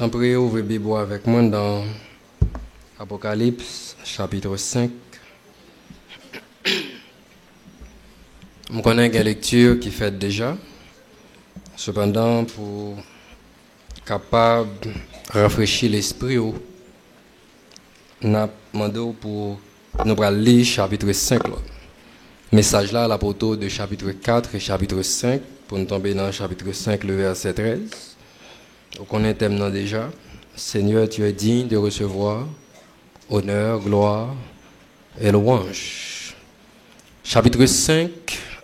Tant pis, ouvrez Bible avec moi dans Apocalypse, chapitre 5. Je connais une lecture qui fait déjà. Cependant, pour capable de rafraîchir l'esprit, on a demandé pour nous lire chapitre 5. Le message là, la photo de chapitre 4 et chapitre 5, pour nous tomber dans chapitre 5, le verset 13. On connaît maintenant déjà. Seigneur, tu es digne de recevoir honneur, gloire et louange. Chapitre 5,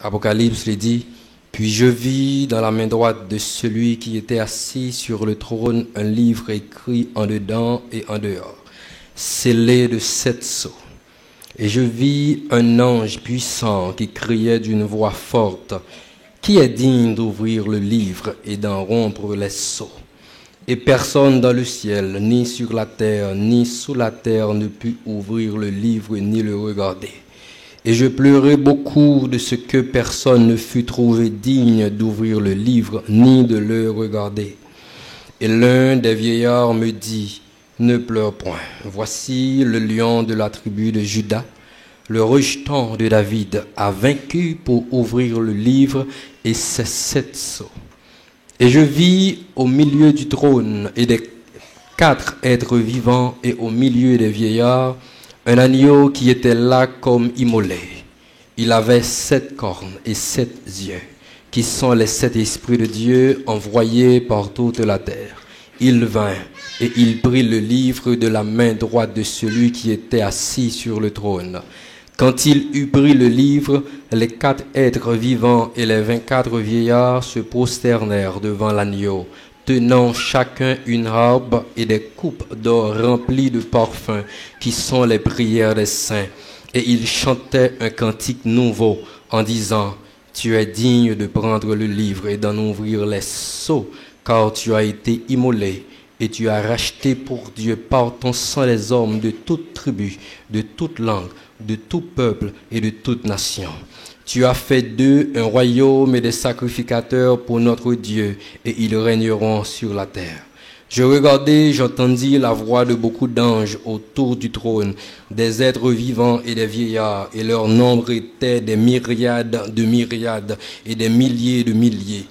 Apocalypse le dit: puis je vis dans la main droite de celui qui était assis sur le trône un livre écrit en dedans et en dehors, scellé de 7 sceaux. Et je vis un ange puissant qui criait d'une voix forte: qui est digne d'ouvrir le livre et d'en rompre les sceaux? Et personne dans le ciel, ni sur la terre, ni sous la terre ne put ouvrir le livre ni le regarder. Et je pleurai beaucoup de ce que personne ne fut trouvé digne d'ouvrir le livre ni de le regarder. Et l'un des vieillards me dit: ne pleure point. Voici le lion de la tribu de Juda, le rejeton de David, a vaincu pour ouvrir le livre et ses 7 sceaux. Et je vis au milieu du trône et des 4 êtres vivants et au milieu des vieillards un agneau qui était là comme immolé. Il avait 7 cornes et 7 yeux, qui sont les 7 esprits de Dieu envoyés par toute la terre. Il vint et il prit le livre de la main droite de celui qui était assis sur le trône. Quand il eut pris le livre, les 4 êtres vivants et les 24 vieillards se prosternèrent devant l'agneau, tenant chacun une harpe et des coupes d'or remplies de parfums, qui sont les prières des saints. Et ils chantaient un cantique nouveau en disant: tu es digne de prendre le livre et d'en ouvrir les sceaux, car tu as été immolé et tu as racheté pour Dieu par ton sang les hommes de toute tribu, de toute langue, de tout peuple et de toute nation. Tu as fait d'eux un royaume et des sacrificateurs pour notre Dieu, et ils régneront sur la terre. Je regardai, j'entendis la voix de beaucoup d'anges autour du trône, des êtres vivants et des vieillards, et leur nombre était des myriades de myriades et des milliers de milliers.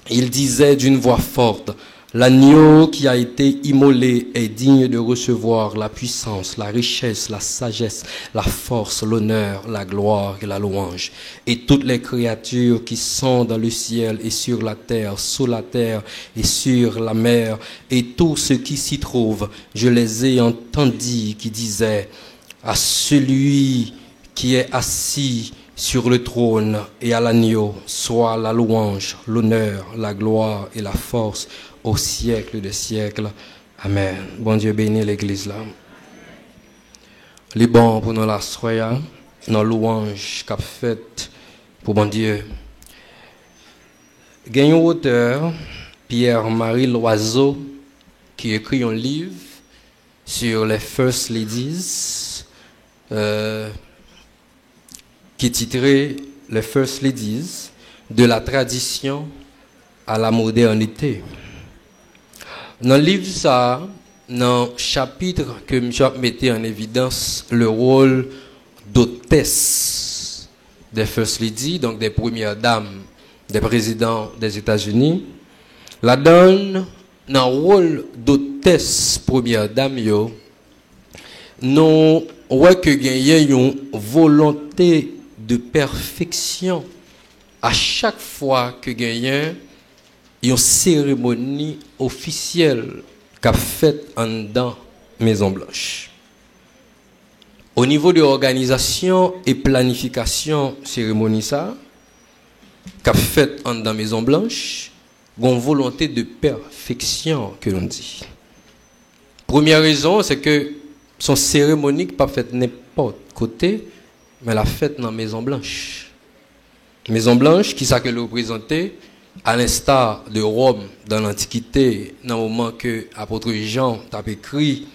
Ils disaient d'une voix forte: l'agneau qui a été immolé est digne de recevoir la puissance, la richesse, la sagesse, la force, l'honneur, la gloire et la louange. Et toutes les créatures qui sont dans le ciel et sur la terre, sous la terre et sur la mer, et tout ce qui s'y trouve, je les ai entendus qui disaient: à celui qui est assis sur le trône et à l'agneau, soit la louange, l'honneur, la gloire et la force au siècle des siècles. Amen. Bon Dieu bénit l'église là. Les bons pour nous la soya, nos louanges qu'a fait pour bon Dieu. Gagne auteur Pierre-Marie Loiseau qui écrit un livre sur les First Ladies qui est titré Les First Ladies de la tradition à la modernité. Dans le livre, ça, dans le chapitre que je mettais en évidence le rôle d'hôtesse des First Ladies, donc des premières dames des présidents des États-Unis, la donne dans le rôle d'hôtesse première dame, nous voyons que il y a une volonté de perfection à chaque fois que gagne une cérémonie officielle qu'a faite en dans Maison Blanche. Au niveau de l'organisation et planification cérémonie ça qu'a faite en dans Maison Blanche, une volonté de perfection que l'on dit. Première raison, c'est que son cérémonie pas faite n'importe côté, mais la fête dans Maison Blanche. Maison Blanche, qui ça que le représentait, à l'instar de Rome dans l'Antiquité, dans le moment que l'apôtre Jean a écrit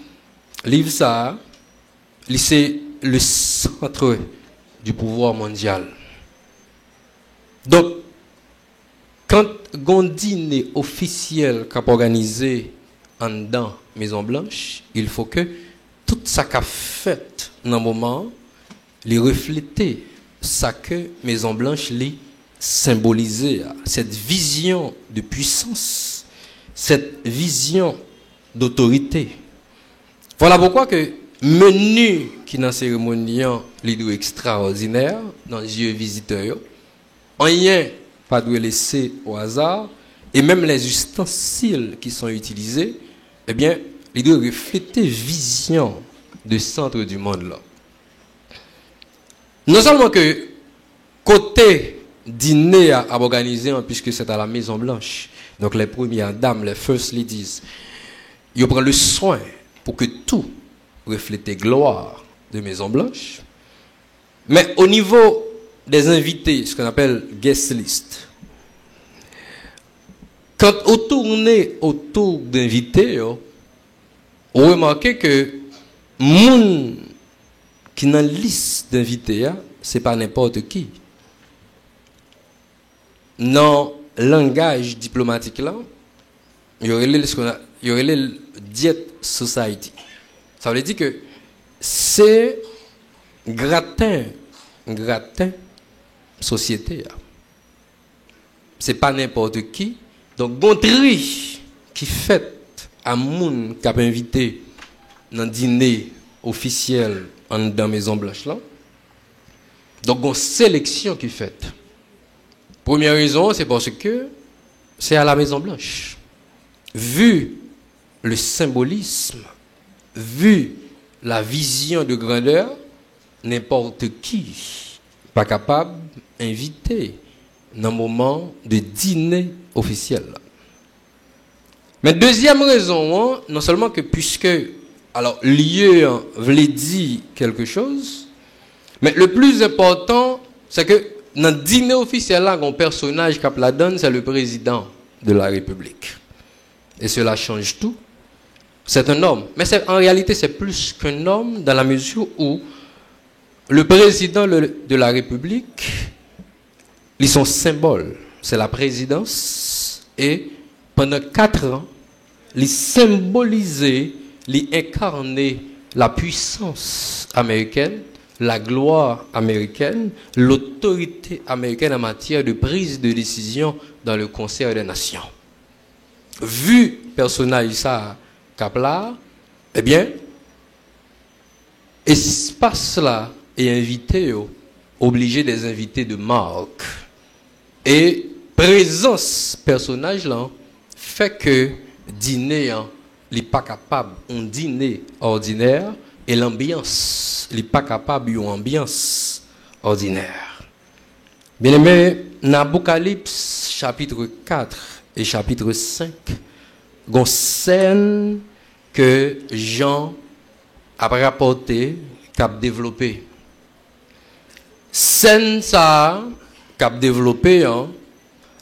livre ça, c'est le centre du pouvoir mondial. Donc, quand un dîner officiel qu'a organisé en dedans Maison Blanche, il faut que tout ça qu'a fait dans le moment, les refléter ça que Maison Blanche les symboliser cette vision de puissance, cette vision d'autorité. Voilà pourquoi que menu qui dans la cérémonie est extraordinaire dans les yeux visiteurs, rien pas de laisser au hasard, et même les ustensiles qui sont utilisés, eh bien, ils doivent refléter vision de centre du monde là. Non seulement que côté dîner à organiser, puisque c'est à la Maison Blanche, donc les premières dames, les first ladies, ils prennent le soin pour que tout reflète gloire de Maison Blanche. Mais au niveau des invités, ce qu'on appelle guest list, quand on tourne autour d'invités, on remarque que moun qui dans la liste d'invités, ce n'est pas n'importe qui. Dans le langage diplomatique, là, il y aurait le Diet Society. Ça veut dire que c'est gratin société. Ce n'est pas n'importe qui. Donc, bon tri qui fait à moun qui a invité dans le dîner officiel dans la Maison Blanche là. Donc, bon sélection qui fait. Première raison, c'est parce que c'est à la Maison Blanche. Vu le symbolisme, vu la vision de grandeur, n'importe qui pas capable d'inviter dans le moment de dîner officiel. Mais deuxième raison, non seulement que puisque alors lieu voulait dire quelque chose, mais le plus important, c'est que dans le dîner officiel, là, un personnage qui la donne, c'est le président de la République. Et cela change tout. C'est un homme. Mais en réalité, c'est plus qu'un homme dans la mesure où le président de la République, ils sont symboles. C'est la présidence. Et pendant 4 ans, ils symbolisaient, ils incarnaient la puissance américaine, la gloire américaine, l'autorité américaine en matière de prise de décision dans le concert des nations. Vu personnage ça, Kapla, eh bien, espace là est invité, obligé des invités de marque. Et présence personnage là fait que dîner n'est pas capable, un dîner ordinaire, et l'ambiance n'est pas capable d'une ambiance ordinaire. Bien aimé, dans Apocalypse chapitre 4 et chapitre 5, il y a une scène que Jean a rapporté, qu'a développé. Scène ça, qu'a développé,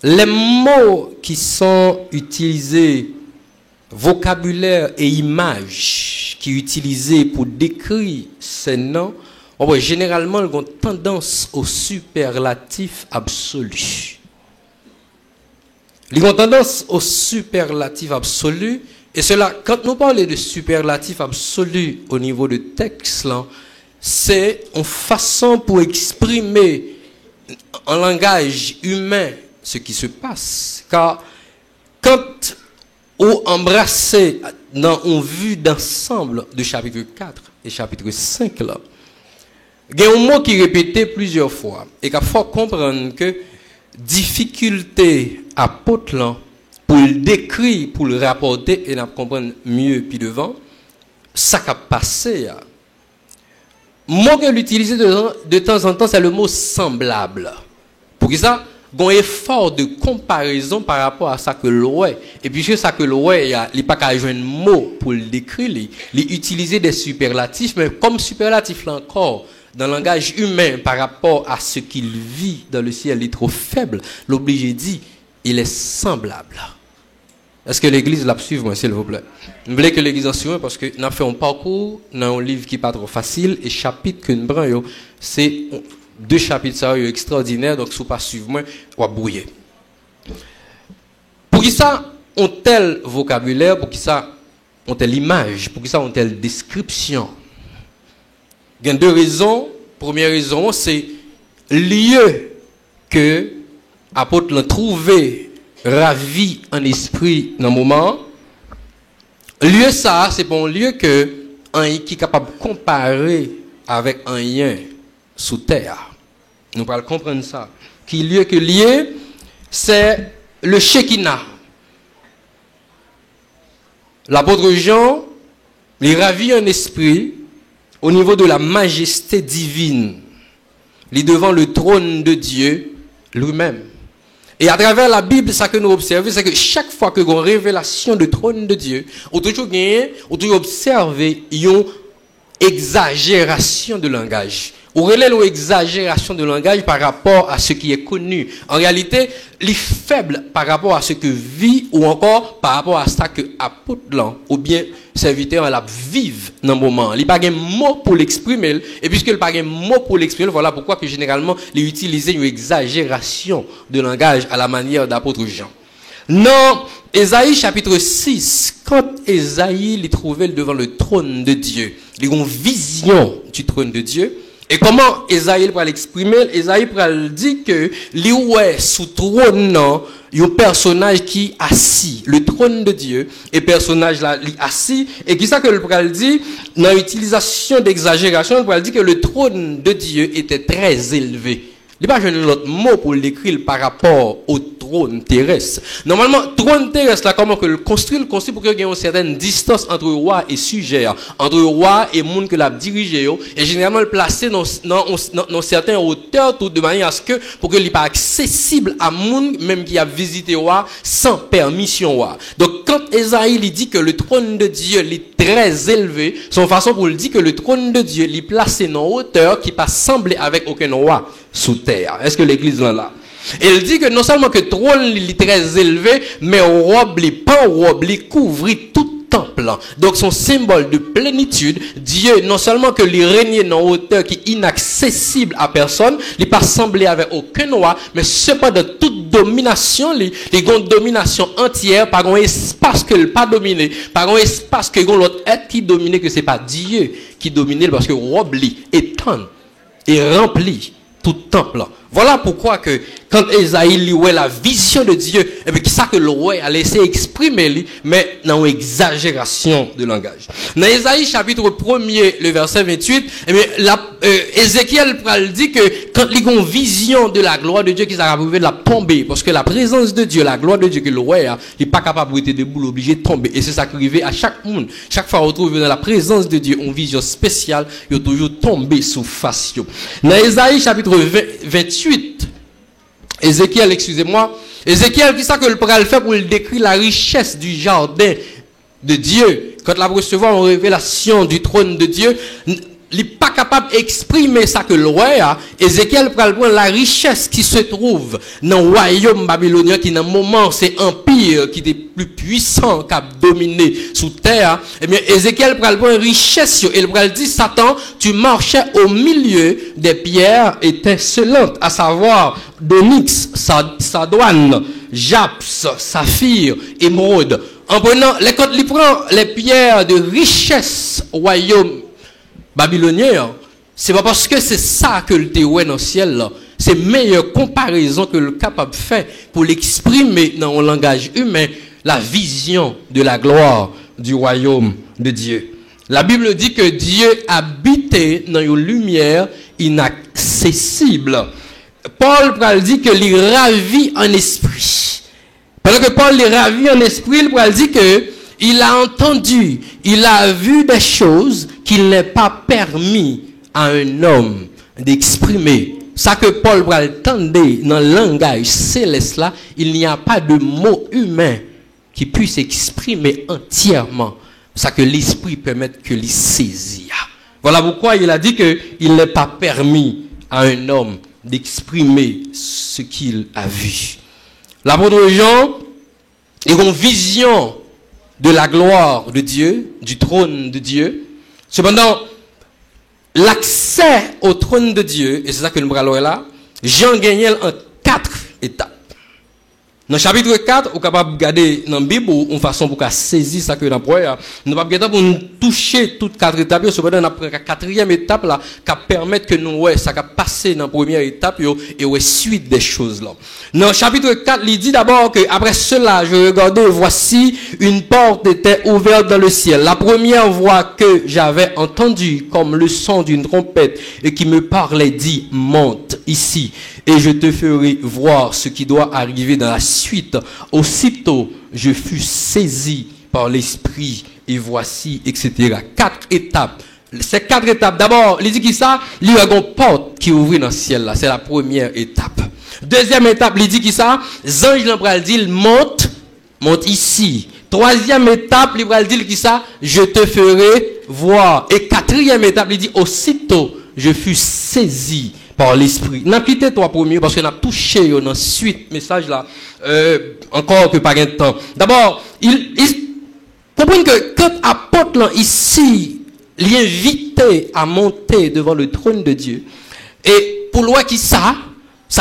les mots qui sont utilisés, vocabulaire et images qui sont utilisés pour décrire ces noms, généralement, ils ont tendance au superlatif absolu. Ils ont tendance au superlatif absolu. Et cela, quand nous parlons de superlatif absolu au niveau du texte, c'est une façon pour exprimer en langage humain ce qui se passe. Car quand on embrasse dans une vue d'ensemble du chapitre 4 et chapitre 5, là, il y a un mot qui est répété plusieurs fois. Et qu'il faut comprendre que difficulté apôtre là, pour le décrire, pour le rapporter et comprendre mieux puis devant, ça qui a passé. Le mot qu'elle utilise de temps en temps, c'est le mot semblable. Pour que ça, il y a un effort de comparaison par rapport à ça que l'oué. Et puisque ça que l'oué, il n'y a pas qu'à jouer un mot pour le décrire, il utilise des superlatifs, mais comme superlatif là encore, dans le langage humain par rapport à ce qu'il vit dans le ciel, il est trop faible. L'obligé dit, il est semblable. Est-ce que l'église l'a suivi, moi, s'il vous plaît? Je voulais que l'église en suive parce que nous avons fait un parcours dans un livre qui n'est pas trop facile et chapitre que nous prenons, c'est 2 chapitres extraordinaires, donc si vous ne suivez pas, moi, on va brouiller. Pour qui ça, on tel vocabulaire, pour qui ça, ont telle image, pour qui ça ont telle description. Il y a deux raisons. Première raison, c'est lieu que l'apôtre l'a trouvé ravi en esprit dans le moment. Lieu ça, c'est pour un lieu que qui est capable de comparer avec un lien sous terre. Nous allons comprendre ça. Qui lieu que lié, c'est le Shekinah. L'apôtre Jean, il ravit en esprit au niveau de la majesté divine. Il est devant le trône de Dieu lui-même. Et à travers la Bible, ça que nous observons, c'est que chaque fois que nous avons une révélation du trône de Dieu, on toujours observé une exagération de langage. Ou relève une exagération de langage par rapport à ce qui est connu. En réalité, il est faible par rapport à ce que vit ou encore par rapport à ce que apôtre ou bien serviteur la vive dans le moment. Il n'y a pas de mot pour l'exprimer. Et puisqu'il n'y a pas de mot pour l'exprimer, voilà pourquoi que généralement, il utilise une exagération de langage à la manière d'apôtre Jean. Non, Ésaïe chapitre 6, quand Ésaïe l'y trouvait devant le trône de Dieu, il a une vision du trône de Dieu. Et comment Ésaïe va l'exprimer? Ésaïe va dire que lui sous trône, il y a un personnage qui est assis, le trône de Dieu, et le personnage là, il est assis, et qui ça que le va dire, dans l'utilisation d'exagération, il va dire que le trône de Dieu était très élevé. Il n'y a pas un autre mot pour l'écrire par rapport au trône terrestre. Normalement, trône terrestre, là, comment que le construit pour qu'il y ait une certaine distance entre roi et sujet, entre roi et monde que l'a dirigé, et généralement le placer dans certaines hauteurs, tout de manière à ce que, pour qu'il n'est pas accessible à monde, même qui a visité roi, sans permission roi. Donc, quand Ésaïe dit que le trône de Dieu est très élevé, son façon pour le dire que le trône de Dieu est placé dans hauteur qui pas semblé avec aucun roi sous terre. Est-ce que l'église est là? Et il dit que non seulement que le trône est très élevé, mais robe, les pans robe, les couvrit tout temple. Donc son symbole de plénitude, Dieu, non seulement que il règne dans hauteur qui est inaccessible à personne, il n'est pas semblé avec aucun roi, mais cependant toute domination, il y a une domination entière, par un espace que pas dominé, par un espace que l'autre être qui domine, que c'est pas Dieu qui domine, parce que robe étend et remplit tout temple. Voilà pourquoi que quand Ésaïe lit la vision de Dieu, et bien ça que le roi a laissé exprimer, mais dans une exagération de langage. Dans Ésaïe chapitre 1er, le verset 28, et bien Ézéchiel dit que quand il y a une vision de la gloire de Dieu qui s'est de la tomber, parce que la présence de Dieu, la gloire de Dieu que le roi il n'est pas capable de debout, obligé de tomber. Et c'est ça qui arrive à chaque monde. Chaque fois qu'on retrouve dans la présence de Dieu une vision spéciale, il est toujours tombé sous face. Dans Ésaïe chapitre 28, Ézéchiel, Ézéchiel, qui ça que le pral fait pour décrire la richesse du jardin de Dieu. Quand la recevoir une révélation du trône de Dieu, il n'est pas capable d'exprimer ça que le roi a. Ézéchiel pral prendre la richesse qui se trouve dans le royaume babylonien, qui dans un moment c'est empire qui est plus puissant, qui a dominé sous terre. Eh bien, Ézéchiel pral prendre richesse, et il pral dit, Satan, tu marchais au milieu des pierres étincelantes, à savoir d'onyx, sardoine, japs, saphir, émeraude. En prenant, quand il prend les pierres de richesse royaume babylonien, c'est pas parce que c'est ça que le théorie dans le ciel là. C'est meilleure comparaison que le capable fait pour l'exprimer dans un langage humain, la vision de la gloire du royaume de Dieu. La Bible dit que Dieu habitait dans une lumière inaccessible. Paul dit que il ravit en esprit. Pendant que Paul les ravit en esprit, il dit que il a entendu, il a vu des choses qu'il n'est pas permis à un homme d'exprimer. Ça que Paul va entendre dans le langage céleste là, il n'y a pas de mot humain qui puisse exprimer entièrement ça que l'esprit permet que l'il saisit. Voilà pourquoi il a dit que il n'est pas permis à un homme d'exprimer ce qu'il a vu. L'apôtre Jean, il a une vision de la gloire de Dieu, du trône de Dieu. Cependant, l'accès au trône de Dieu, et c'est ça que nous parlons là, Jean gagnait en 4 étapes. Dans le chapitre 4, on est capable de regarder dans la Bible une façon pour saisir ça que nous avons. Nous ne pouvons pas pour nous toucher toutes 4 étapes. Cependant, nous avons la 4e étape là, qui permet que nous, ça passer dans la première étape et ouais, suite des choses là. Dans le chapitre 4, il dit d'abord que après cela, je regardais, voici une porte était ouverte dans le ciel. La première voix que j'avais entendue comme le son d'une trompette et qui me parlait dit, monte ici et je te ferai voir ce qui doit arriver dans la suite. Aussitôt, je fus saisi par l'esprit et voici, etc. 4 étapes. Ces 4 étapes. D'abord, il dit qui ça? Il y a une porte qui ouvre dans le ciel là. C'est la première étape. Deuxième étape, il dit qui ça? Ange l'embral dit, monte ici. Troisième étape, il dit qui ça? Je te ferai voir. Et 4e étape, il dit aussitôt, je fus saisi par l'esprit. N'a quitté 3 premiers parce qu'on a touché dans suite message là encore que pas un temps. D'abord, il comprend que quand apôtre là ici, il est invité à monter devant le trône de Dieu. Et pour loi qui ça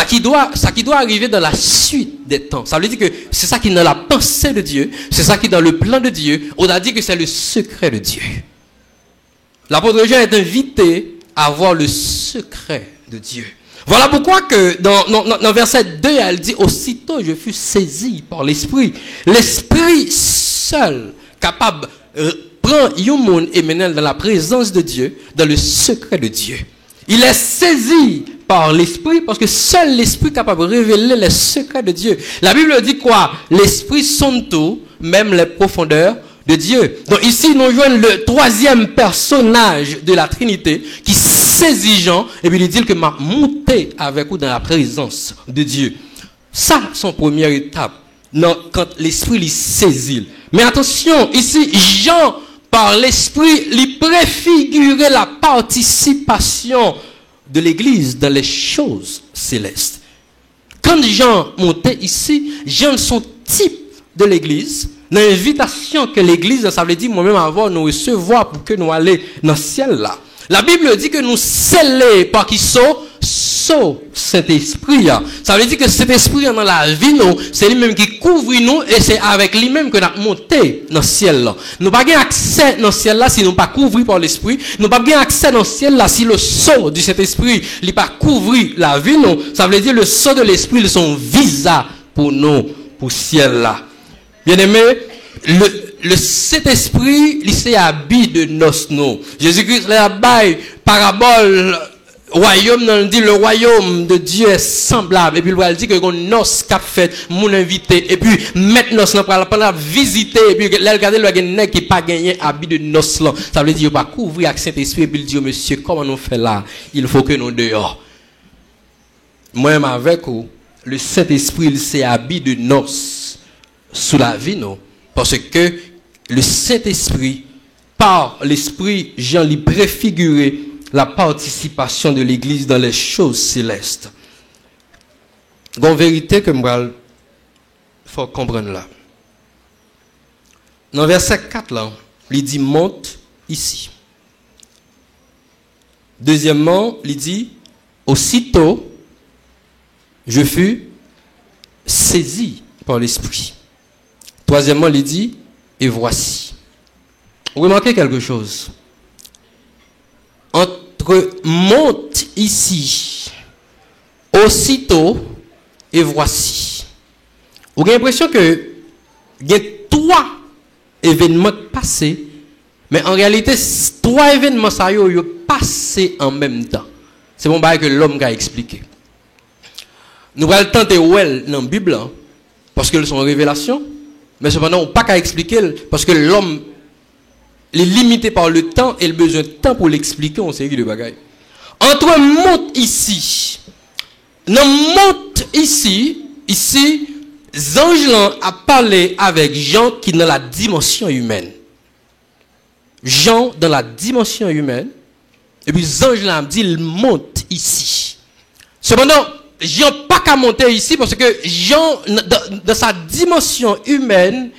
qui doit arriver dans la suite des temps. Ça veut dire que c'est ça qui est dans la pensée de Dieu, c'est ça qui est dans le plan de Dieu. On a dit que c'est le secret de Dieu. L'apôtre Jean est invité à voir le secret de Dieu. Voilà pourquoi que dans verset 2, elle dit, aussitôt je fus saisi par l'esprit. L'esprit seul, capable prendre un monde et mener dans la présence de Dieu, dans le secret de Dieu. Il est saisi par l'esprit parce que seul l'esprit est capable de révéler les secrets de Dieu. La Bible dit quoi? L'esprit sonde tout, même les profondeurs de Dieu. Donc ici, nous joignons le 3e personnage de la Trinité qui saisit Jean et puis il dit que m'a monté avec vous dans la présence de Dieu. Ça, son première étape. Non, quand l'esprit lui saisit. Mais attention, ici, Jean, par l'esprit, lui préfigurait la participation de l'Église dans les choses célestes. Quand Jean montait ici, Jean son type de l'Église. L'invitation que l'Église, ça veut dire moi-même avoir nous recevoir pour que nous allions dans le ciel là. La Bible dit que nous scellés par qui sont Saint-Esprit. Ça veut dire que cet esprit dans la vie, c'est lui-même qui couvre nous et c'est avec lui-même que nous avons monté dans le ciel là. Nous n'avons pas accès dans le ciel là si nous pas couvrir par l'esprit. Nous n'avons pas accès dans le ciel là si le sceau du Saint-Esprit n'est pas couvrir la vie. Ça veut dire le sceau de l'esprit, son visa pour nous, pour le ciel là. Bien aimé, le Saint-Esprit, il s'est habillé de noces, non. Jésus-Christ l'a bail, parabole, royaume, non, dit le royaume de Dieu est semblable. Et puis, il dit que qu'on noce qu'a fait, mon invité. Et puis, maintenant, on va visiter, et puis, là, regardez le gars qui pas gagné habit de noces, là. Ça veut dire, il va couvrir avec Saint-Esprit, et puis, il dit, monsieur, comment on fait là? Il faut que nous dehors. Moi-même avec vous, le Saint-Esprit, il s'est habillé de noces sous la vie, non? Parce que le Saint-Esprit, par l'Esprit, Jean lui préfigurait la participation de l'Église dans les choses célestes. En vérité, que moi, il faut comprendre là. Dans verset 4, là, il dit monte ici. Deuxièmement, il dit aussitôt, je fus saisi par l'Esprit. Troisièmement, il dit, et voici. Vous remarquez quelque chose? Entre monte ici, aussitôt, et voici. Vous avez l'impression que il y a 3 événements passés, mais en réalité, 3 événements ça y est passé en même temps. C'est bon que l'homme a expliqué. Nous allons tenter dans la Bible, parce qu'elles sont en révélation. Mais cependant, on n'a pas qu'à expliquer parce que l'homme est limité par le temps et le besoin de temps pour l'expliquer en série de bagailles. Entre monte ici, non monte ici, Ange a parlé avec Jean qui est dans la dimension humaine. Jean dans la dimension humaine, et puis Ange a dit il monte ici. Cependant, Jean pas qu'à monter ici parce que Jean, dans sa dimension humaine,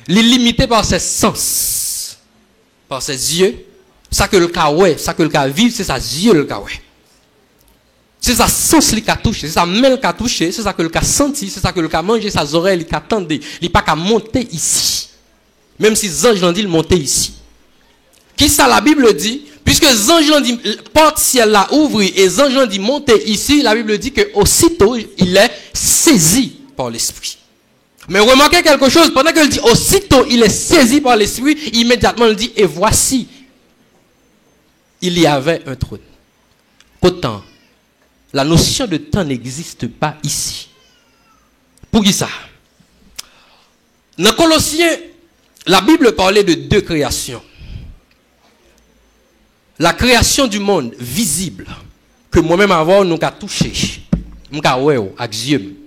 il est limité par ses sens, par ses yeux. Ça que le cas ouais, ça que le cas vivre, c'est sa yeux le cas ouais. C'est ça sens qui a touché, c'est ça main qui a touché, c'est ça que le a senti, c'est ça que le a mangé, sa oreille qui a tendu. Il n'est pas qu'à monter ici. Même si les anges l'ont dit, il montait ici. Qui ça la Bible dit? Puisque les anges l'ont dit, porte ciel l'a ouvert et les anges l'ont dit monter ici, la Bible dit que aussitôt il est saisi par l'esprit. Mais remarquez quelque chose, pendant qu'il dit aussitôt il est saisi par l'esprit, immédiatement il dit et voici, il y avait un trône. Autant, la notion de temps n'existe pas ici. Pour qui ça? Dans Colossiens, la Bible parlait de deux créations. La création du monde visible, que moi-même avant, nous avons touché. Nous avons avec Dieu.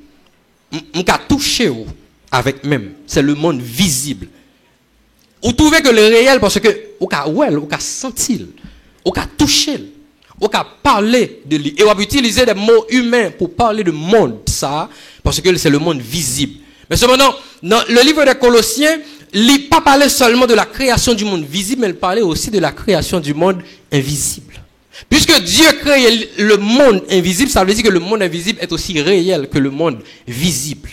Nous avons touché avec même. C'est le monde visible. Vous trouvez que le réel, parce que vous avez senti, vous avez touché, vous avez parlé de lui. Et vous avez utilisé des mots humains pour parler de monde, ça, parce que c'est le monde visible. Mais cependant, dans le livre des Colossiens, il n'a pas parlé seulement de la création du monde visible, mais il parlait aussi de la création du monde invisible. Puisque Dieu crée le monde invisible, ça veut dire que le monde invisible est aussi réel que le monde visible.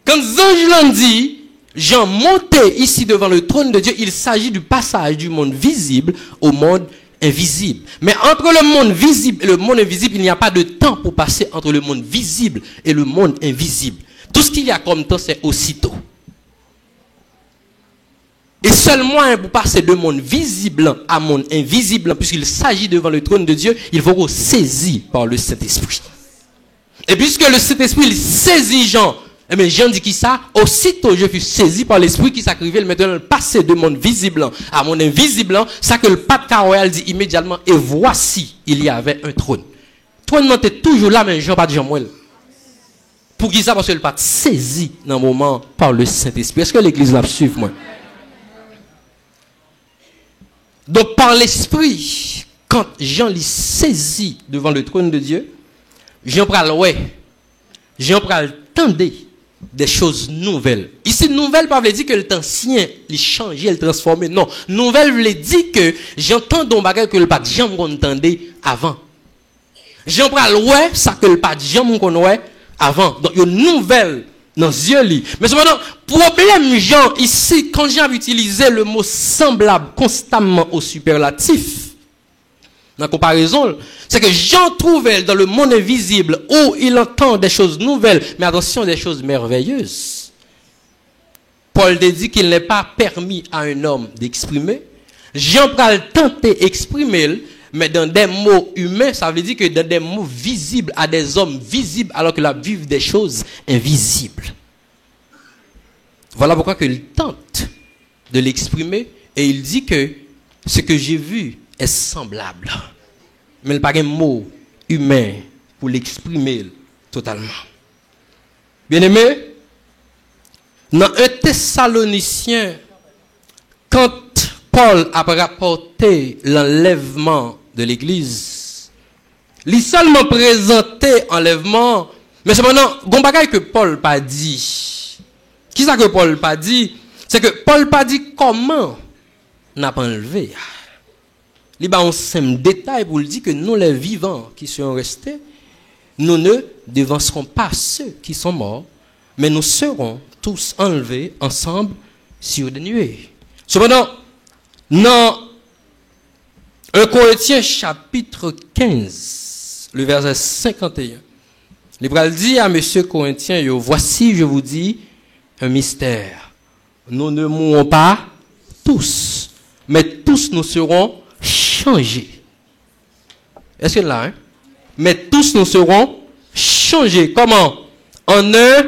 Quand les anges l'ont dit, Jean monté ici devant le trône de Dieu, il s'agit du passage du monde visible au monde invisible. Mais entre le monde visible et le monde invisible, il n'y a pas de temps pour passer entre le monde visible et le monde invisible. Tout ce qu'il y a comme temps, c'est aussitôt. Et seul moyen pour passer de monde visible à monde invisible, puisqu'il s'agit devant le trône de Dieu, il faut qu'on saisisse par le Saint-Esprit. Et puisque le Saint-Esprit il saisit Jean, eh bien Jean dit qui ça? Aussitôt je fus saisi par l'Esprit qui s'acrivait maintenant le passer de monde visible à monde invisible, ça que le pape Royal dit immédiatement, et voici, il y avait un trône. Trône était toujours là, mais Jean pas de Jean Mouel. Pour qui ça? Parce que le pape saisi dans un moment par le Saint-Esprit. Est-ce que l'église l'a suivi, moi? Donc par l'esprit, quand Jean l'y saisit devant le trône de Dieu, Jean pral ouais, Jean pral tendait des choses nouvelles. Ici, nouvelle pas veut dire que le ancien, il changeait, il transformait. Non, nouvelle veut dire que j'entends donc bagage que le pas Jean entendait avant. Jean pral ouais, ça que le pas Jean connaît avant. Donc une nouvelle dans les yeux. Mais cependant, problème Jean, ici, quand Jean a utilisé le mot semblable constamment au superlatif, dans comparaison, c'est que Jean trouvait dans le monde invisible où il entend des choses nouvelles, mais attention, des choses merveilleuses. Paul dit qu'il n'est pas permis à un homme d'exprimer. Jean pral tenter d'exprimer, mais dans des mots humains, ça veut dire que dans des mots visibles à des hommes visibles, alors que la vivent des choses invisibles. Voilà pourquoi il tente de l'exprimer et il dit que ce que j'ai vu est semblable. Mais il n'y a pas un mot humain pour l'exprimer totalement. Bien aimé, dans 1 Thessaloniciens, quand Paul a rapporté l'enlèvement de l'église, il seulement présenté enlèvement, mais cependant, bon bagay que Paul pas dit. Qui ça que Paul pas dit? C'est que Paul pas dit comment n'a pas enlevé. Il y a un simple détail pour le dire que nous les vivants qui sont restés, nous ne devancerons pas ceux qui sont morts, mais nous serons tous enlevés ensemble sur des nuées. Cependant, dans 1 Corinthiens chapitre 15, le verset 51, l'Hébreu dit à monsieur Corinthien, voici, je vous dis, un mystère. Nous ne mourrons pas tous, mais tous nous serons changés. Est-ce que là, hein? Mais tous nous serons changés. Comment? En un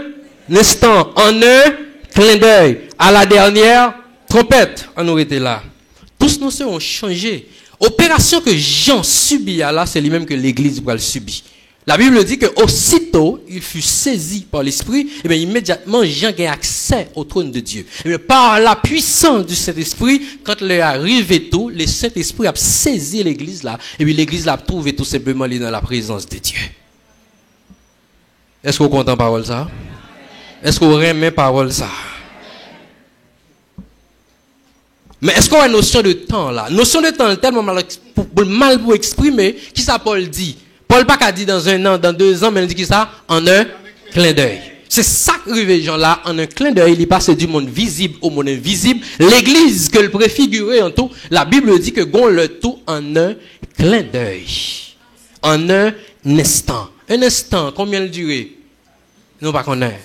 instant, en un clin d'œil, à la dernière trompette, on aurait été là. Tous nous serons changés. Opération que Jean subit là, c'est lui-même que l'Église va le subir. La Bible dit que aussitôt il fut saisi par l'Esprit, et bien immédiatement Jean a accès au trône de Dieu. Et bien par la puissance du Saint-Esprit, quand il est arrivé tout, le Saint-Esprit a saisi l'Église là, et puis l'Église l'a trouvé tout simplement dans la présence de Dieu. Est-ce que vous comprenez parole ça? Est-ce que vous aimez parole ça? Mais est-ce qu'on a une notion de temps là? Notion de temps tellement mal pour exprimer, qui ça Paul dit? Paul pas qu'a dit dans 1 an, dans 2 ans, mais il dit qui ça? En un clin d'œil. C'est ça que les gens là, en un clin d'œil, il passe du monde visible au monde invisible. L'église que le préfigurer en tout, la Bible dit que gon le tout en un clin d'œil. En un instant. Un instant, combien le durée? Nous pas connaître.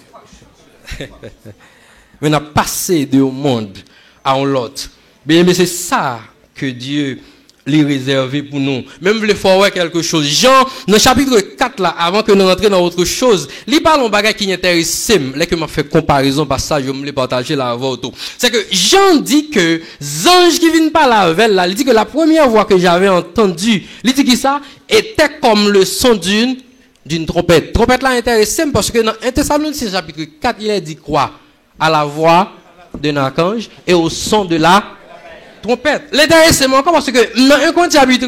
Mais on a passé de un monde à un autre. Bien, mais c'est ça que Dieu les réservé pour nous. Même vous voulez voir quelque chose. Jean, dans le chapitre 4 là, avant que nous rentrions dans autre chose, il parle d'un bagage qui m'intéresse. Là que m'a fait comparaison par ça, je vais me le partager là avant tout. C'est que Jean dit que les anges qui viennent par la veille là, il dit que la première voix que j'avais entendue, il dit que ça était comme le son d'une trompette. Trompette là intéressant parce que dans 1 Thessaloniciens chapitre 4, il a dit quoi? À la voix d'un archange et au son de la trompette. L'intéressant encore parce que dans 1 Corinthiens chapitre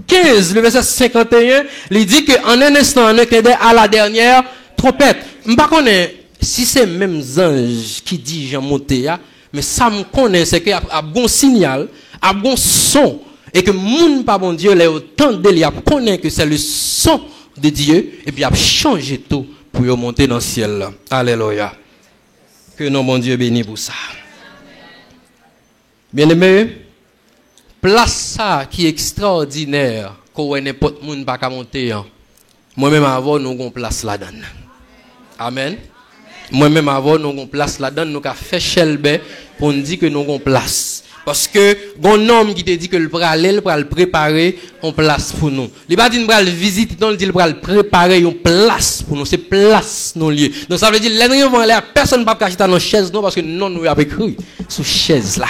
15, le verset 51, il dit qu'en un instant, on est à la dernière trompette. Je ne sais pas si c'est même ange qui dit Jean monté, mais ça me connaît, c'est qu'il y a un bon signal, un bon son, et que moun pas bon Dieu, les autant de il connaît que c'est le son de Dieu, et puis il a changé tout pour monter dans le ciel. Alléluia. Que non, bon Dieu béni pour ça. Bien-aimé, place ça qui est extraordinaire, qu'on n'importe monde pas qu'à monter. Moi-même avant, nous avons place là-dedans. Amen. Moi-même avant, nous avons place là-dedans, nous avons fait chelbe pour nous dire que nous avons place. Parce que, un homme qui te dit que le aller, le préparer une place pour nous. Il va dire qu'il visiter, il dit qu'il préparer une place pour nous. C'est place, non lieu. Donc ça veut dire, l'ennemi va aller, personne ne va cacher dans nos chaises, non, parce que non, nous avons écrit sous chaise là.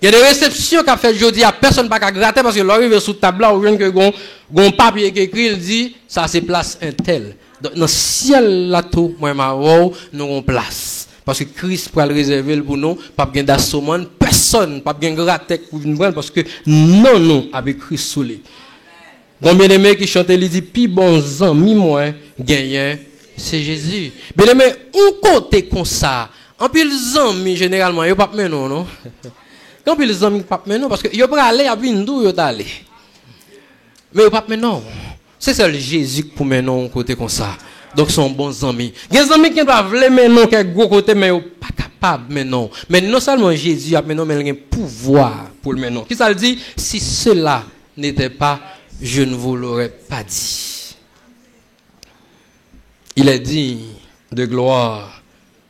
Il y a des réceptions qu'a fait aujourd'hui, à personne ne va gratter parce que l'arrive sous table là, ou bien que gon papier qui écrit, il dit, ça c'est place un tel. Dans le ciel là tout, moi nous avons place. Parce que Christ pour le réserver pour nous, pas bien d'assommant, personne, pas bien gratter pour nous prendre parce que non, avec Christ sous lui. Donc bien aimé qui chante, il dit, pi bon ami moi, gagnant, c'est Jésus. Bien aimé, on côté comme ça. En plus les amis généralement, ils pas maintenant non. Quand les amis pas maintenant parce que ils pas aller à Bindou ils aller. Mais ils pas maintenant. C'est seul Jésus pour maintenant côté comme ça. Donc sont bons amis. Il y a des amis qui doivent les maintenant qui gros côté mais ils pas capable maintenant. Mais non seulement Jésus a maintenant mais il a un pouvoir pour le maintenant. Qui ça le dit si cela n'était pas je ne vous l'aurais pas dit. Il est digne de gloire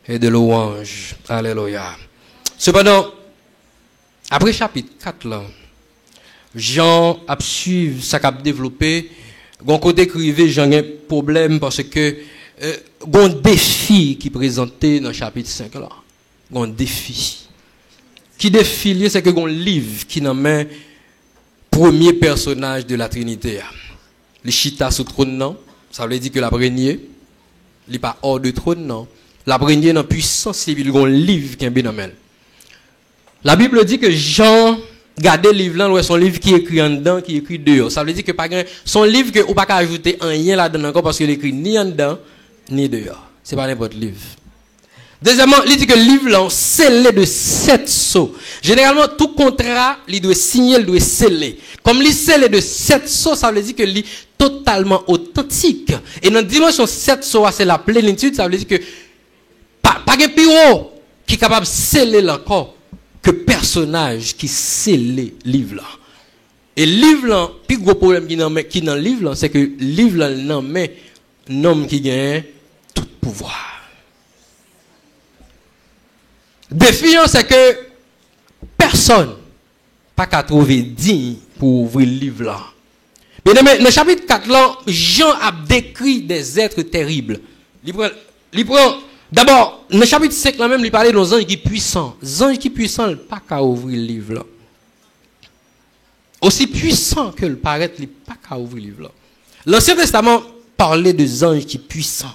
et de louange. Alléluia. Cependant après chapitre 4 là, Jean a suivi ça qu'a développé. Gon côté écrivé, Jean a un problème parce que gon défi qui présenté dans chapitre 5 là. Gon défi. Qui défi c'est que gon livre qui dans main premier personnage de la Trinité. Le chita sous trône non, ça veut dire que la première il pas hors de trône non. La première dans puissance, il gon livre qui est dans main. La Bible dit que Jean gardait le livre là, son livre qui est écrit en dedans, qui est écrit dehors. Ça veut dire que son livre que ou pas ajouter rien là-dedans encore parce qu'il est écrit ni en dedans ni dehors. C'est pas n'importe livre. Deuxièmement, il dit que le livre là scellé de 7 sceaux. Généralement tout contrat, il doit signer, il doit sceller. Comme il scellé de 7 sceaux, ça veut dire que il est totalement authentique. Et dans la dimension 7 sceaux, c'est la plénitude, ça veut dire que pas un pyro qui est capable de sceller encore que personnage qui scellé livre là. Et livre là, plus gros problème qui dans le livre là, c'est que livre là non mais un homme qui gagne tout pouvoir. Défiant c'est que personne pas qu'à trouver digne pour ouvrir le livre là. Mais dans le chapitre 4 là, Jean a décrit des êtres terribles. Il prend d'abord, dans le chapitre 5, là même, il parlait des anges qui puissants. Les anges qui puissants, il pas qu'à ouvrir le livre là. Aussi puissant que le paraît, il pas qu'à ouvrir le livre là. L'Ancien Testament parlait des anges qui puissants,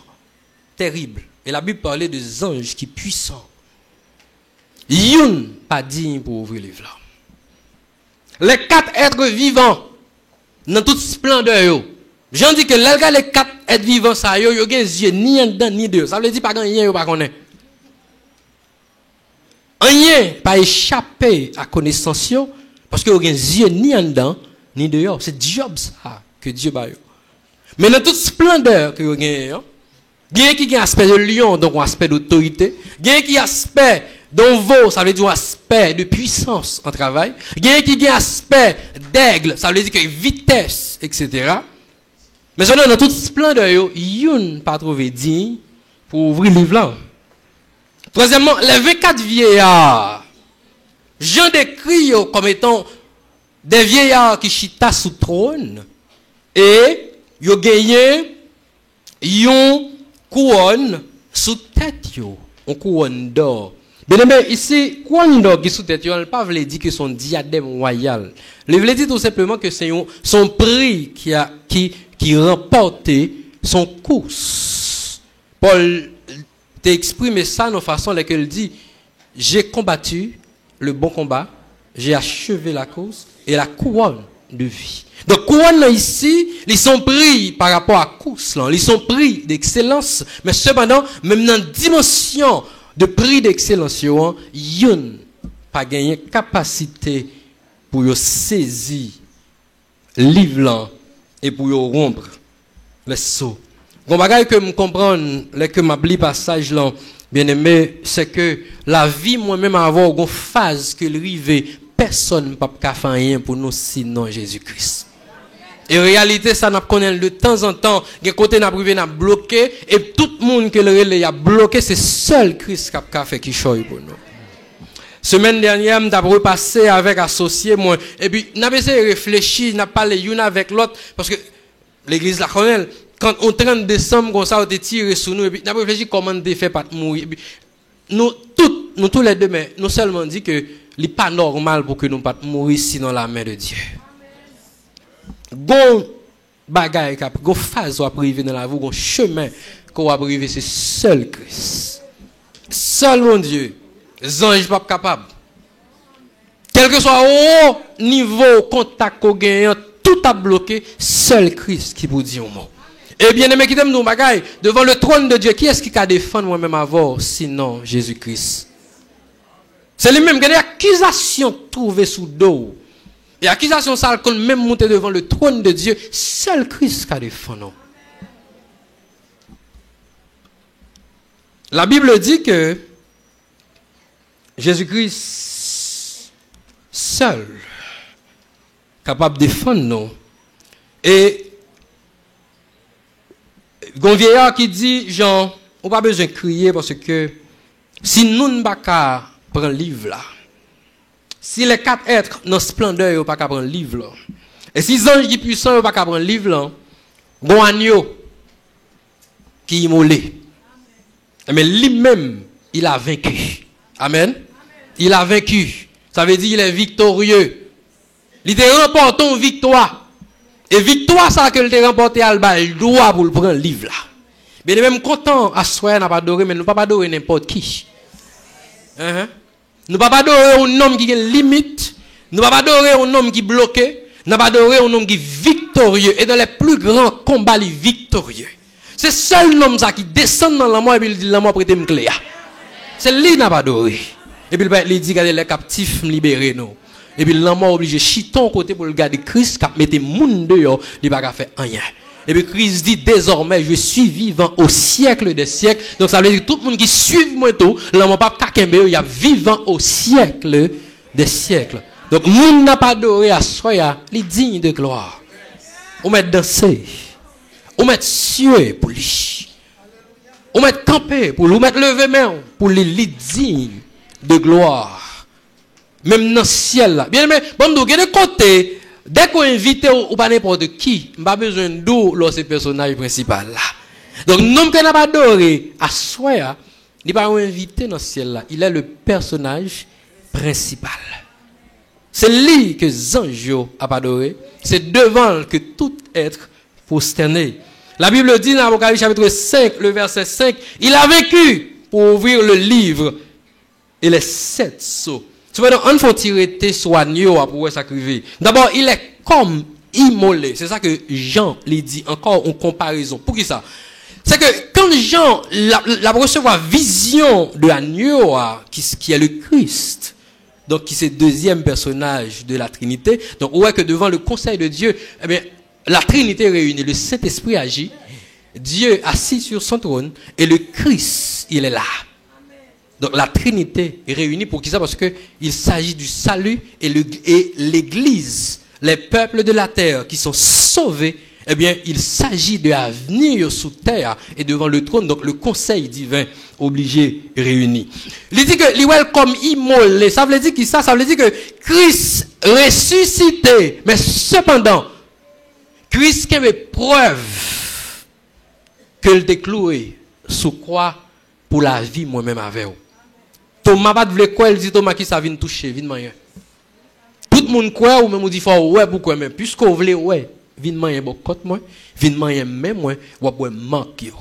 terribles. Et la Bible parlait des anges qui puissants. Youn pas digne pour ouvrir le livre là. Les 4 êtres vivants, dans toute splendeur, Jean dit que les 4 êtres vivants, ça yo ont des yeux ni en dedans ni dehors. Ça veut dire pas rien yo pas connaît. Rien pas échapper à connaissance yo parce que ont des yeux ni en dedans ni dehors. C'est job ça que Dieu ba yo. Mais dans toute splendeur que vous avez, il y a qui a un aspect de lion, donc un aspect d'autorité. Il y a qui a un aspect d'envol, ça veut dire un aspect de puissance en travail. Il y a qui a un aspect d'aigle, ça veut dire que vitesse, etc. Mais sinon, dans toute splendeur, il n'y a pas trouvé digne pour ouvrir le livre là. Troisièmement, les 24 vieillards, Jean décrit comme étant des vieillards qui chita sous trône et ils ont gagné une couronne sous tête, une couronne d'or. Bien aimé, ici, couronne d'or qui sous tête, on ne pas veut dire que son diadème royal. Il veut dire tout simplement que c'est son prix qui remportait son course. Paul t'a exprimé ça de façon laquelle il dit, j'ai combattu le bon combat, j'ai achevé la course et la couronne de vie. Donc, couronne ici, ils sont pris par rapport à course, ils sont pris d'excellence, mais cependant, même dans la dimension de prix d'excellence, ils n'ont pas gagné capacité pour saisir le livre et pour rompre les sauts. Bon bagage que me comprendre, que m'abli passage là, bien aimé, c'est que la vie moi-même avoir une phase que rive, personne ne peut faire rien pour nous sinon Jésus-Christ. Et en réalité, ça n'a connaît de temps en temps, des côtés n'a privé n'a bloqué et tout le monde que le relais a bloqué, c'est seul Christ qui a fait qui choisit pour nous. Semaine dernière, m'ta repassé avec associé moi et puis n'a essayé de réfléchir, n'a parlé une avec l'autre parce que l'église la connaît. Quand on 30 décembre, comme ça, on te tiré sur nous, et puis, on a réfléchi comment on te fait pas mourir. Nous tous les deux, mais nous seulement dit que ce n'est pas normal pour que nous ne pas mourir sinon la main de Dieu. Gon bagaille, gon phase ou privé dans la vie, gon chemin qu'on va privé, c'est seul Christ. Seul mon Dieu. Les anges pas capables. Quel que soit au niveau contact qu'on gagne, tout a bloqué, seul Christ qui vous dit au mot. Et bien aimé qui t'aime nous bagaille devant le trône de Dieu, qui est-ce qui a défendre moi-même avant sinon Jésus-Christ? C'est lui-même qui a des accusations trouvées sous dos. Et accusations ça qu'on même monter devant le trône de Dieu, seul Christ qui a défendre. La Bible dit que Jésus-Christ seul capable de défendre nous. Et un vieillard qui dit, Jean, on n'a pas besoin de crier parce que si nous ne pouvons pas prendre le livre là, si les 4 êtres dans splendeur ne pas prendre le livre là, et si les anges qui puissants ne pas prendre le livre là, bon agneau qui est immolé, mais lui-même, il a vaincu. Amen. Il a vaincu. Ça veut dire qu'il est victorieux. Il te remporte une victoire. Et victoire, ça que le remporté à il doit pour le prendre le livre là. Mais même content, à soi, n'a pas adoré, mais nous pas adorer n'importe qui. Nous pas adorer un homme qui a une limite. Nous pas adorer un homme qui est bloqué. Nous pas adorer un homme qui est victorieux. Et dans les plus grands combats, il est victorieux. C'est seul homme ça qui descend dans la mort et puis il dit la mort prête me clé. C'est lui qui n'a pas adoré. Et puis il dit que les captifs me libérer nous. Et puis l'homme obligé chiton côté pour le garder Christ qui mette monde dehors, il va pas faire rien. Et puis Christ dit désormais je suis vivant au siècle des siècles. Donc ça veut dire que tout le monde qui suit moi tout, l'homme pas kakembe, il y a vivant au siècle des siècles. Donc monde n'a pas adoré à soi, il est digne de gloire. On met danser. On met suer pour lui. On met camper pour lui, on met lever main pour lui digne de gloire. Même dans le ciel là. Bien, mais bon, donc, de côté, dès qu'on invite ou pas n'importe qui, on n'a pas besoin d'où ce personnage principal là. Donc, nous qui n'a pas adoré à soi, il n'est pas invité dans le ciel là. Il est le personnage principal. C'est lui que Zanjo a adoré. C'est devant que tout être prosterné. La Bible dit dans Apocalypse chapitre 5, le verset 5, il a vaincu pour ouvrir le livre et les 7 sceaux. Tu vois, on faut tirer tes soigneux pour s'acriver. D'abord, il est comme immolé. C'est ça que Jean lui dit encore en comparaison. Pour qui ça? C'est que quand Jean la recevoir vision de l'agneau qui est le Christ, donc qui est le deuxième personnage de la Trinité, donc on voit que devant le conseil de Dieu, eh bien, la Trinité réunie, le Saint-Esprit agit, Dieu assis sur son trône et le Christ, il est là. Donc la Trinité est réunie pour qui ça? Parce qu'il s'agit du salut et l'Église, les peuples de la terre qui sont sauvés. Eh bien, il s'agit de venir sous terre et devant le trône, donc le conseil divin obligé réuni. Il dit que l'Iwel comme immolé, ça veut dire qui ça? Ça veut dire que Christ ressuscité, mais cependant, Christ qui avait preuve que le décloué sous croix pour la vie moi-même avec vous. Thomas pas de quoi, il dit Thomas qui ça vient toucher, vient manger. Tout le monde croit ou même dit faut ouais pourquoi même puisque vous voulez ouais vin manger bon côté moi vin manger même moi ou pour manquer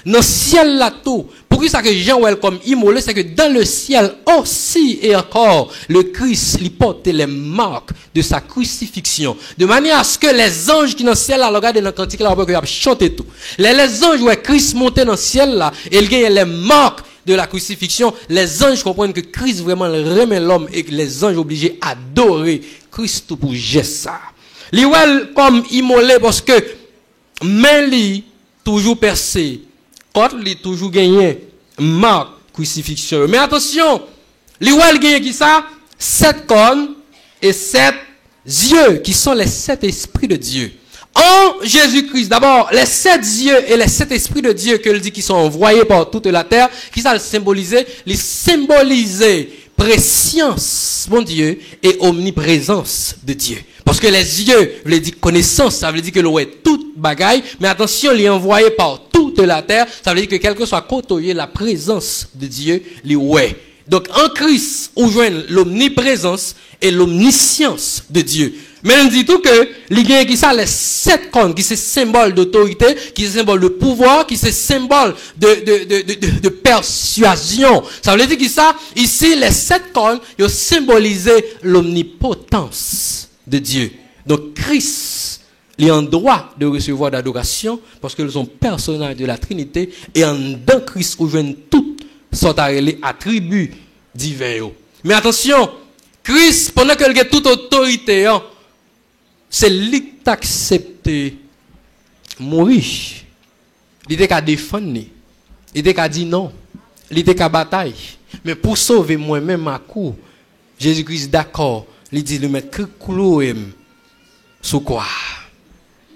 dans le ciel là tout pour ça que Jean ouais comme immolé c'est que dans le ciel aussi et encore le Christ lui porte les marques de sa crucifixion de manière à ce que les anges qui dans le ciel là regardent dans le cantique là on peut chanter tout les anges ouais Christ monté dans le ciel là et il gagne les marques de la crucifixion, les anges comprennent que Christ vraiment remet l'homme et que les anges obligés à adorer Christ pour gester ça. L'Iwel comme immolé parce que main li toujours percé, côte li toujours gagné, marque crucifixion. Mais attention, l'Iwel gagne qui ça? 7 cornes et 7 yeux qui sont les 7 esprits de Dieu. En Jésus-Christ, d'abord, les 7 yeux et les 7 esprits de Dieu que dit qui sont envoyés par toute la terre, qui ça le symboliser? Les symboliser préscience, mon Dieu, et omniprésence de Dieu. Parce que les yeux veulent dire connaissance, ça veut dire que l'eau est toute bagaille, mais attention, les envoyés par toute la terre, ça veut dire que quel que soit côtoyer la présence de Dieu, les ouais. Donc en Christ, on joint l'omniprésence et l'omniscience de Dieu. Mais on dit tout que les gains qui ça les 7 cornes qui c'est symbole d'autorité, qui c'est symbole de pouvoir, qui c'est symbole de persuasion. Ça veut dire que ça ici les 7 cornes ils ont symbolisé l'omnipotence de Dieu. Donc Christ il est en droit de recevoir d'adoration parce qu'ils sont personnages de la Trinité et en dans Christ où viennent toutes sortes d'attributs divins. Mais attention, Christ pendant qu'il a toute autorité c'est lui qui t'a accepté mourir. Il était qu'à défendre. Il était qu'à dire non. Il était qu'à bataille. Mais pour sauver moi-même ma cour, Jésus-Christ d'accord. Il dit le mettre cloué sous quoi?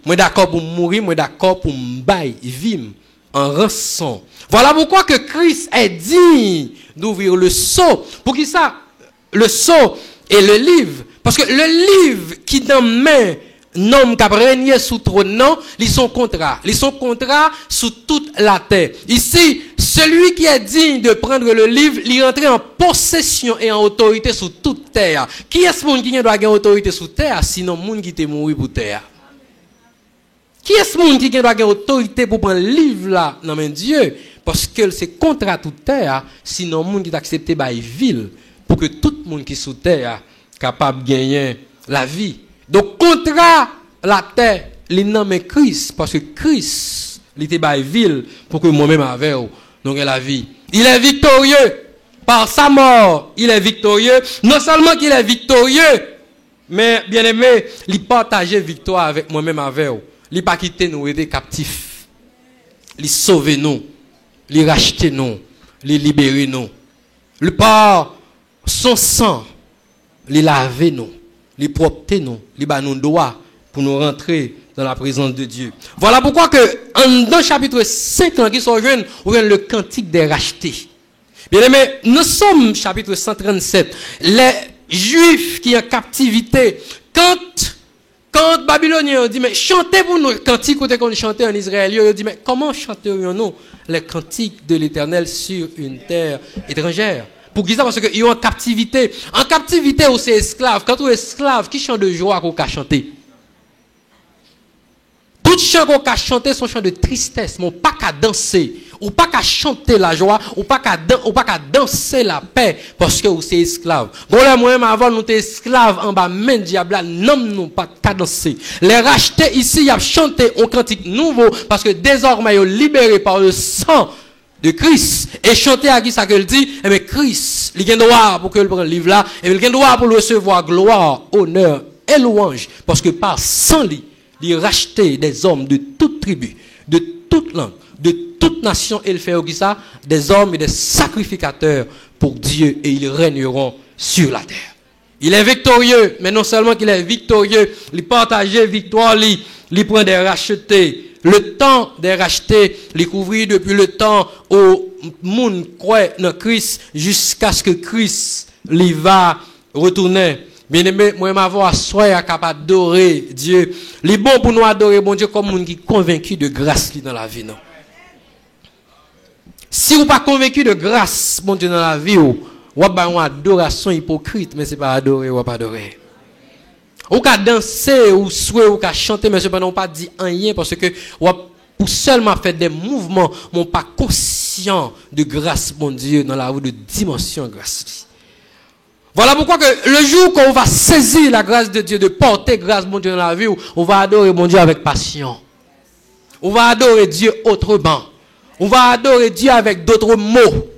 Moi d'accord pour mourir, moi d'accord pour me bailler, vivre en rançon. Voilà pourquoi que Christ est digne d'ouvrir le sceau. Pour qui ça? Le sceau et le livre. Parce que le livre qui dans main nom qui a régné sous trône, non, ils sont contrats. Ils sont contrats sous toute la terre. Ici, celui qui est digne de prendre le livre, il rentre en possession et en autorité sur toute terre. Qui est ce monde qui doit avoir autorité sur terre, sinon le monde qui est mort pour terre? Qui est ce monde qui doit avoir autorité pour prendre le livre là, non mais Dieu? Parce que c'est contre toute terre, sinon le monde qui est accepté par ville, pour que tout le monde qui est sous terre capable de gagner la vie. Donc, contre la terre, il nomme Christ, parce que Christ, il était par ville, pour que moi-même avec vous, donc la vie. Il est victorieux. Par sa mort, il est victorieux. Non seulement qu'il est victorieux, mais, bien aimé, il partageait victoire avec moi-même avec vous. Il n'a pas quitté nous, aider captifs. Il sauve nous. Il rachète nous. Il libère nous. Le par son sang, les laver nous, les propter nous, les bas nous droit pour nous rentrer dans la présence de Dieu. Voilà pourquoi que dans chapitre 5 qui sont jeunes, on voit le cantique des rachetés. Bien aimé, nous sommes chapitre 137. Les Juifs qui sont en captivité, quand Babyloniens dit mais chantez pour nous cantiques qu'on chantait en Israël, ils dit mais comment chanterions-nous les cantiques de l'Éternel sur une terre étrangère? Pour qui ça? Parce qu'ils sont en captivité. En captivité, où c'est esclave. Quand on est esclave, qui chante de joie qu'on a chanté? Tout chant qu'on a chanté sont chants de tristesse. Mais pas qu'à danser. Ou pas qu'à chanter la joie. Ou pas qu'à danser la paix. Parce que c'est esclave. Bon, là, moi-même, avant, nous étions esclaves en bas, main diable, non, nous pas qu'à danser. Les rachetés ici, ils ont chanté un cantique nouveau. Parce que désormais, ils sont libérés par le sang de Christ. Et chanter à qui ça qu'elle dit? Eh bien, Christ, il a le droit pour qu'il prenne le livre là, et il a le droit pour le recevoir gloire, honneur et louange. Parce que par sans lui, Il racheter des hommes de toute tribu, de toute langue, de toute nation. Et il fait aussi ça, des hommes et des sacrificateurs pour Dieu. Et ils régneront sur la terre. Il est victorieux, mais non seulement qu'il est victorieux, il partage victoire, il prend des rachetés. Le temps des rachetés, il couvrit depuis le temps où monde croit dans Christ jusqu'à ce que Christ lui va retourner. Bien aimé, moi m'avoir soyez capable d'adorer Dieu. Il est bon pour nous adorer bon Dieu comme monde qui est convaincu de grâce dans la vie non. Si vous pas convaincu de grâce bon Dieu dans la vie ou avez une adoration hypocrite mais c'est pas adorer ou pas adorer. Ou ka danser ou souhaiter ou ka chanter mais cependant pas dit rien parce que pour seulement faire des mouvements mon pas conscient de grâce mon Dieu dans la roue de dimension grâce. Voilà pourquoi que le jour qu'on va saisir la grâce de Dieu, de porter grâce mon Dieu dans la vie, on va adorer mon Dieu avec passion. On va adorer Dieu autrement. On va adorer Dieu avec d'autres mots.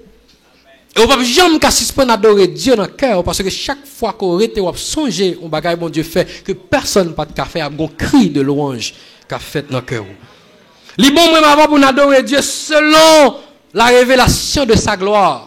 Et on va jamais suspendre adorer Dieu dans le cœur parce que chaque fois qu'on arrête ou songer on bagaille mon Dieu fait que personne pas de café a un cri de louange qu'a fait dans le cœur. Les bons même avant pour adorer Dieu selon la révélation de sa gloire.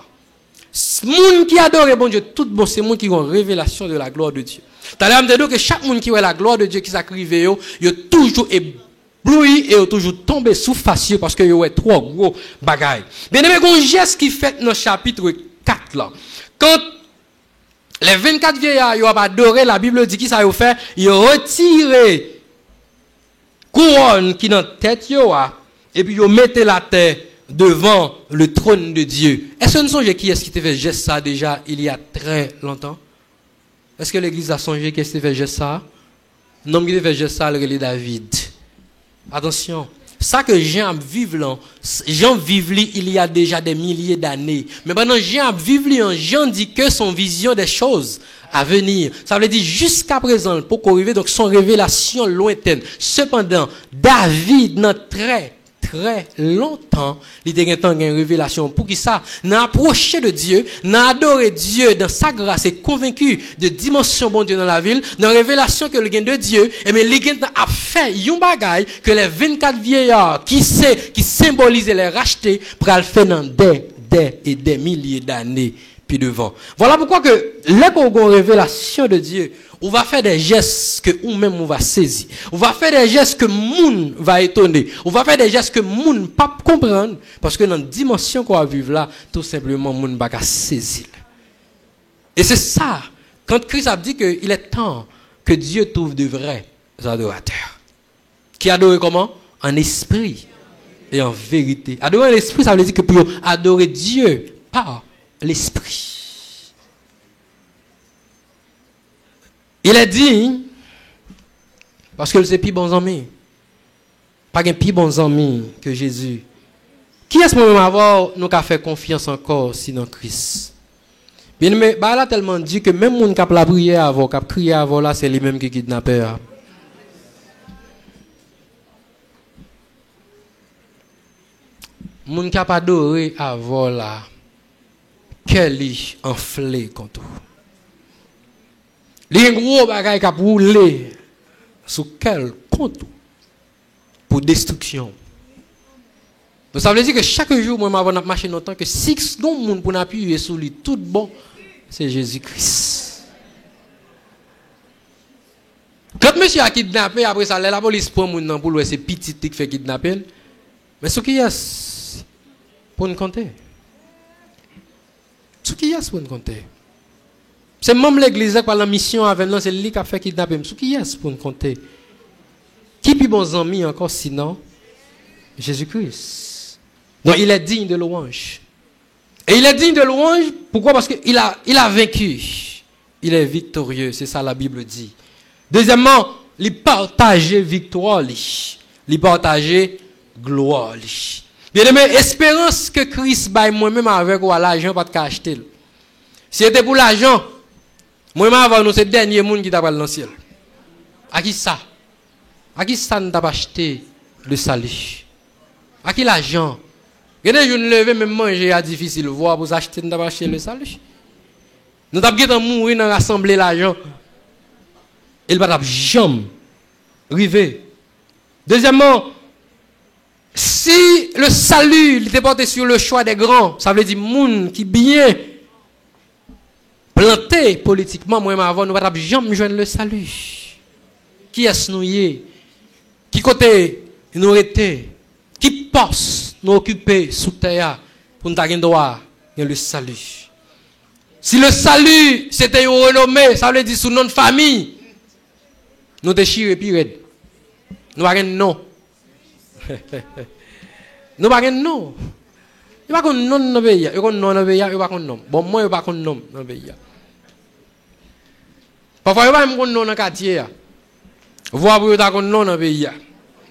Moun qui adore bon Dieu, tout bon, c'est moun qui ont révélation de la gloire de Dieu. T'as l'air de dire que chaque moun qui voit la gloire de Dieu qui s'acrive, il toujours ébloui et toujours tombé sous facieux parce que il est trop gros bagaille. Bien aimé, un geste qui fait dans le chapitre 4 là. Quand les 24 vieillards ont adoré, la Bible dit qu'ils ça ont fait, ils ont retiré couronne qui dans la tête et puis ils ont mis la tête devant le trône de Dieu. Est-ce que nous songez qui est-ce qui t'a fait geste ça déjà il y a très longtemps? Est-ce que l'église a songé qui est-ce qui t'a fait geste ça? Non, qui t'a fait geste ça, c'est David. Attention, ça que Jean vive là, Jean vive il y a déjà des milliers d'années. Mais maintenant Jean vive là, Jean dit que son vision des choses à venir. Ça veut dire jusqu'à présent pour qu'on arrive donc son révélation lointaine. Cependant, David n'a très longtemps, il y a une révélation. Pour qui ça? N'a approché de Dieu, n'a adoré Dieu dans sa grâce et convaincu de dimension bon Dieu dans la ville, dans la révélation que le gain de Dieu, et mais le gain a fait un bagaille que les 24 vieillards qui symbolisaient les rachetés pour le faire dans des milliers d'années puis devant. Voilà pourquoi que là qu'on a une révélation de Dieu, on va faire des gestes que nous-mêmes on va saisir. On va faire des gestes que moun va étonner. On va faire des gestes que moun pas comprendre parce que dans la dimension qu'on va vivre là, tout simplement moun va saisir. Et c'est ça quand Christ a dit qu'il est temps que Dieu trouve de vrais adorateurs. Qui adorent comment? En esprit et en vérité. Adorer en esprit, ça veut dire que pour adorer Dieu par l'esprit. Il a dit, parce que c'est plus bon ami, pas un plus bon ami que Jésus. Qui est-ce que nous avoir nous a fait confiance encore sinon Christ? Bien mais bah là tellement dit que même moun qui a la prière avant, qui a crié avant là, c'est lui même qui kidnappé. Moun qui a pas adoré avant là, quel enflé contre vous. Les gros bagages qui a roulé sur quel compte pour destruction. Donc ça veut dire que chaque jour, moi, je vais marcher longtemps que 6 secondes pour appuyer sur lui, tout bon, c'est Jésus-Christ. Quand monsieur a kidnappé, après ça, la police prend mon nom pour c'est petit qui fait kidnapper. Mais ce qui est pour nous compter. Ce qui est pour nous compter. C'est même l'église qui a la mission avec nous, c'est lui qui a fait kidnapper. Ce qui est pour nous compter. Qui plus bon ami encore sinon Jésus-Christ. Donc il est digne de louange. Et il est digne de louange, pourquoi? Parce qu'il a vaincu. Il est victorieux, c'est ça la Bible dit. Deuxièmement, il partage victoire, il partage gloire. Bien aimé, espérance que Christ baille moi-même avec ou l'argent pas de acheter. Si c'était pour l'argent, moi-même avant nous c'est le dernier monde qui t'a pas dans le ciel. À qui ça? À qui ça n'a pas acheté le salut? À qui l'argent? Regardez, je ne lever même manger à difficile voir pour acheter n'a pas acheté le salut. Nous t'avons mourir dans rassembler l'argent. Il va jamais arriver Deuxièmement, si le salut était porté sur le choix des grands, ça veut dire moun qui bien planté politiquement, moi avant nous pas jamais joindre le salut. Qui est-ce nous y? Qui côté nous était? Qui pense nous occuper sous terre pour nous avoir droit le salut? Si le salut c'était renommé, ça veut dire sous notre famille, nous déchirer pire. Nous avons non. Nous avons non. Il n'y a pas de non dans le pays. Il n'y a pas de non dans le pays. Il n'y a pas de non. Bon, moi, il n'y a pas de non dans le pays. Parfois, il n'y a pas de non dans le quartier. Voir pour il y a un non dans le pays.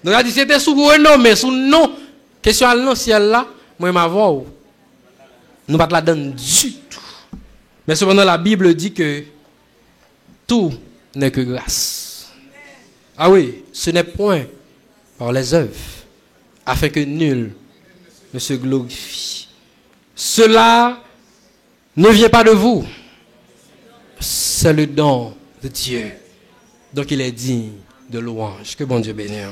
Donc, il dit c'était sous non, mais sous non. Question à non, ciel là, moi, je m'avoue. Nous ne pas la donner du tout. Mais cependant, la Bible dit que tout n'est que grâce. Ah oui, ce n'est point par les œuvres, afin que nul ne se glorifie. Cela ne vient pas de vous, c'est le don de Dieu. Donc il est digne de louange. Que bon Dieu bénisse.